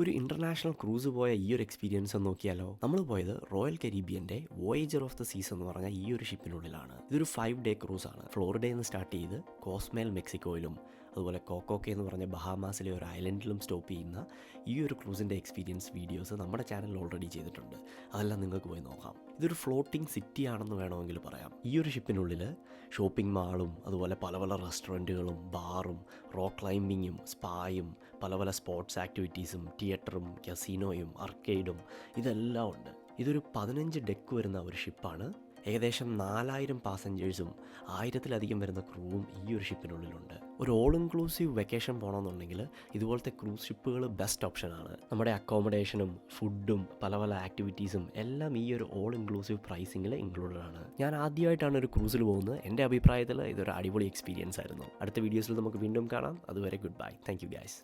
ഒരു international cruise പോയ ഈ ഒരു എക്സ്പീരിയൻസ് ഒന്ന് നോക്കിയാലോ. നമ്മൾ പോയത് റോയൽ കരീബിയൻ്റെ വോയേജർ ഓഫ് ദ സീസ് എന്ന് പറഞ്ഞ ഈ ഒരു ഷിപ്പിനുള്ളിലാണ്. ഇതൊരു 5 ഡേ ക്രൂസാണ്. ഫ്ലോറിഡയിൽ നിന്ന് സ്റ്റാർട്ട് ചെയ്ത് കോസ്മേൽ മെക്സിക്കോയിലും അതുപോലെ കോക്കോക്കെ എന്ന് പറഞ്ഞ ബഹാമാസിലെ ഒരു ഐലൻഡിലും സ്റ്റോപ്പ് ചെയ്യുന്ന ഈ ഒരു ക്രൂസിൻ്റെ എക്സ്പീരിയൻസ് വീഡിയോസ് നമ്മുടെ ചാനലിൽ ഓൾറെഡി ചെയ്തിട്ടുണ്ട്. അതെല്ലാം നിങ്ങൾക്ക് പോയി നോക്കാം. ഇതൊരു ഫ്ലോട്ടിംഗ് സിറ്റി ആണെന്ന് വേണമെങ്കിൽ പറയാം. ഈ ഒരു ഷിപ്പിനുള്ളിൽ ഷോപ്പിംഗ് മാളും അതുപോലെ പല പല റെസ്റ്റോറൻറ്റുകളും ബാറും റോക്ക് ക്ലൈമ്പിങ്ങും സ്പായും പല പല സ്പോർട്സ് ആക്ടിവിറ്റീസും തിയേറ്ററും കസീനോയും അർക്കേഡും ഇതെല്ലാം ഉണ്ട്. ഇതൊരു 15 ഡെക്ക് വരുന്ന ഒരു ഷിപ്പാണ്. ഏകദേശം 4000 പാസഞ്ചേഴ്സും 1000-ലധികം വരുന്ന ക്രൂവും ഈ ഒരു ഷിപ്പിനുള്ളിലുണ്ട്. ഒരു ഓൾ ഇൻക്ലൂസീവ് വെക്കേഷൻ പോകണമെന്നുണ്ടെങ്കിൽ ഇതുപോലത്തെ ക്രൂസ് ഷിപ്പുകൾ ബെസ്റ്റ് ഓപ്ഷനാണ്. നമ്മുടെ അക്കോമഡേഷനും ഫുഡും പല പല ആക്ടിവിറ്റീസും എല്ലാം ഈ ഒരു ഓൾ ഇൻക്ലൂസീവ് പ്രൈസിങ്ങിൽ ഇൻക്ലൂഡഡ് ആണ്. ഞാൻ ആദ്യമായിട്ടാണ് ഒരു ക്രൂസിൽ പോകുന്നത്. എൻ്റെ അഭിപ്രായത്തിൽ ഇതൊരു അടിപൊളി എക്സ്പീരിയൻസ് ആയിരുന്നു. അടുത്ത വീഡിയോസിൽ നമുക്ക് വീണ്ടും കാണാം. അതുവരെ good bye. Thank you guys.